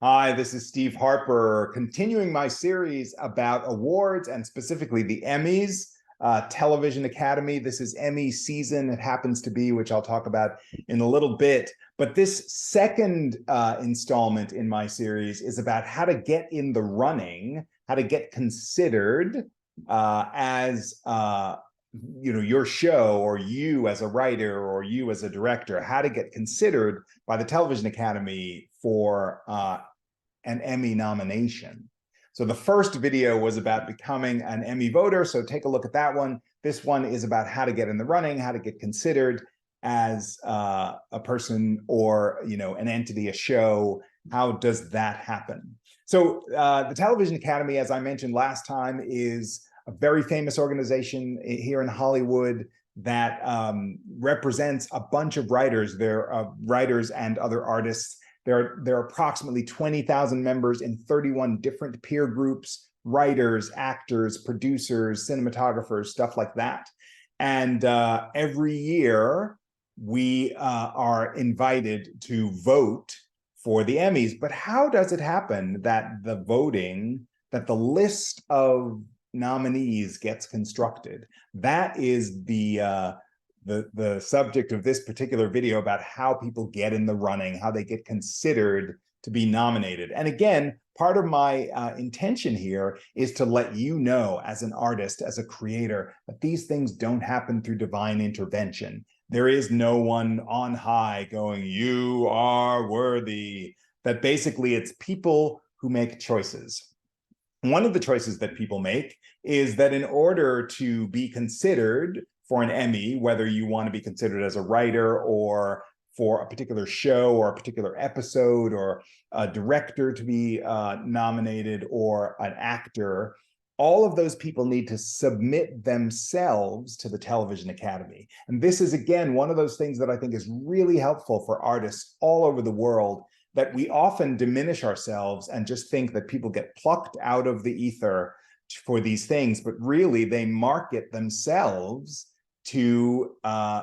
Hi, this is Steve Harper, continuing my series about awards and specifically the Emmys, Television Academy. This is Emmy season. It happens to be, which I'll talk about in a little bit. But this second installment in my series is about how to get in the running, how to get considered as your show, or you as a writer, or you as a director, how to get considered by the Television Academy for an Emmy nomination. So the first video was about becoming an Emmy voter, so take a look at that one. This one is about how to get in the running, how to get considered as a person or an entity, a show. How does that happen? So the Television Academy, as I mentioned last time, is a very famous organization here in Hollywood that represents a bunch of writers. There are writers and other artists. There are approximately 20,000 members in 31 different peer groups, writers, actors, producers, cinematographers, stuff like that. And every year we are invited to vote for the Emmys. But how does it happen that the list of nominees gets constructed? That is the subject of this particular video, about how people get in the running, how they get considered to be nominated. And again, part of my intention here is to let you know, as an artist, as a creator, that these things don't happen through divine intervention. There is no one on high going, "You are worthy." That basically it's people who make choices. One of the choices that people make is that in order to be considered for an Emmy, whether you want to be considered as a writer or for a particular show or a particular episode, or a director to be nominated, or an actor, all of those people need to submit themselves to the Television Academy. And this is, again, one of those things that I think is really helpful for artists all over the world, that we often diminish ourselves and just think that people get plucked out of the ether for these things, but really they market themselves to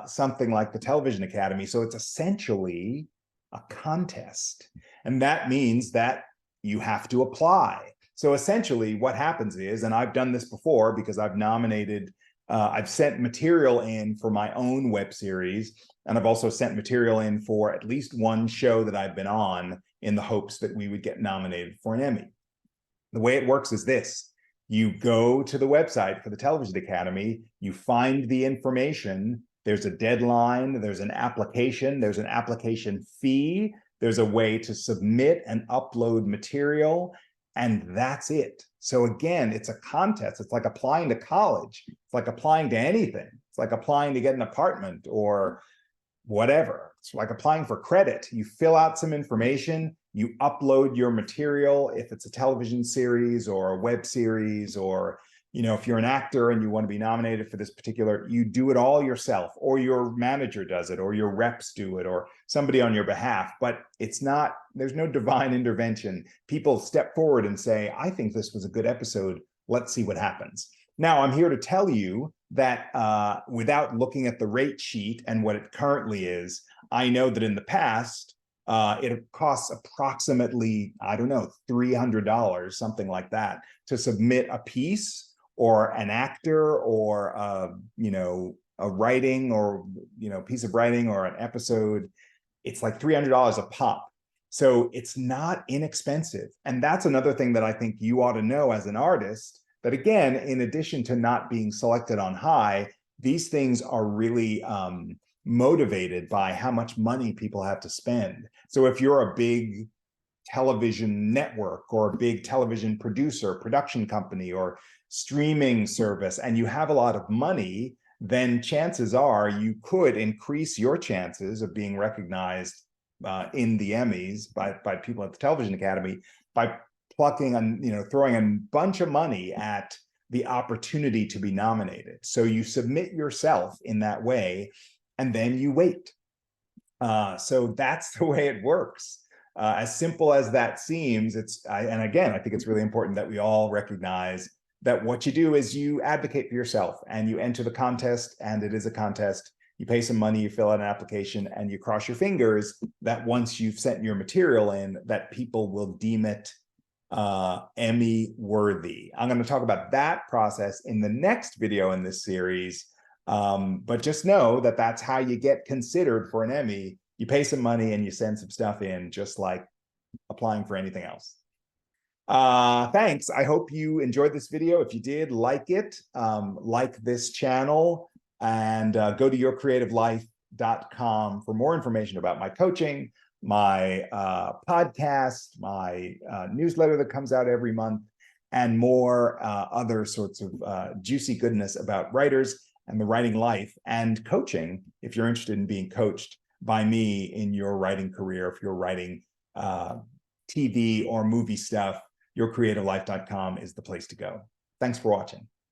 something like the Television Academy. So it's essentially a contest. And that means that you have to apply. So essentially what happens is, and I've done this before because I've nominated, I've sent material in for my own web series, and I've also sent material in for at least one show that I've been on, in the hopes that we would get nominated for an Emmy. The way it works is this: you go to the website for the Television Academy, you find the information, there's a deadline, there's an application fee, there's a way to submit and upload material, and that's it. So again, it's a contest. It's like applying to college. It's like applying to anything. It's like applying to get an apartment or whatever. It's like applying for credit. You fill out some information, you upload your material, if it's a television series or a web series, or if you're an actor and you want to be nominated for this particular, you do it all yourself, or your manager does it, or your reps do it, or somebody on your behalf. But it's not, there's no divine intervention. People step forward and say, "I think this was a good episode. Let's see what happens." Now, I'm here to tell you that without looking at the rate sheet and what it currently is, I know that in the past, it costs approximately, I don't know, $300, something like that, to submit a piece, or an actor, or a writing, or piece of writing, or an episode. It's like $300 a pop. So it's not inexpensive. And that's another thing that I think you ought to know as an artist, that again, in addition to not being selected on high, these things are really motivated by how much money people have to spend. So if you're a big television network, or a big television producer, production company, or streaming service, and you have a lot of money, then chances are you could increase your chances of being recognized in the Emmys by people at the Television Academy by plucking and throwing a bunch of money at the opportunity to be nominated. So you submit yourself in that way, and then you wait. So that's the way it works. As simple as that seems, and again, I think it's really important that we all recognize that what you do is you advocate for yourself, and you enter the contest, and it is a contest, You pay some money, you fill out an application, and you cross your fingers that once you've sent your material in, that people will deem it Emmy worthy. I'm going to talk about that process in the next video in this series. But just know that that's how you get considered for an Emmy. You pay some money and you send some stuff in, just like applying for anything else. Thanks. I hope you enjoyed this video. If you did, like it, like this channel, and go to yourcreativelife.com for more information about my coaching, my podcast, my newsletter that comes out every month, and more other sorts of juicy goodness about writers and the writing life and coaching, if you're interested in being coached by me in your writing career. If you're writing TV or movie stuff, yourcreativelife.com is the place to go. Thanks for watching.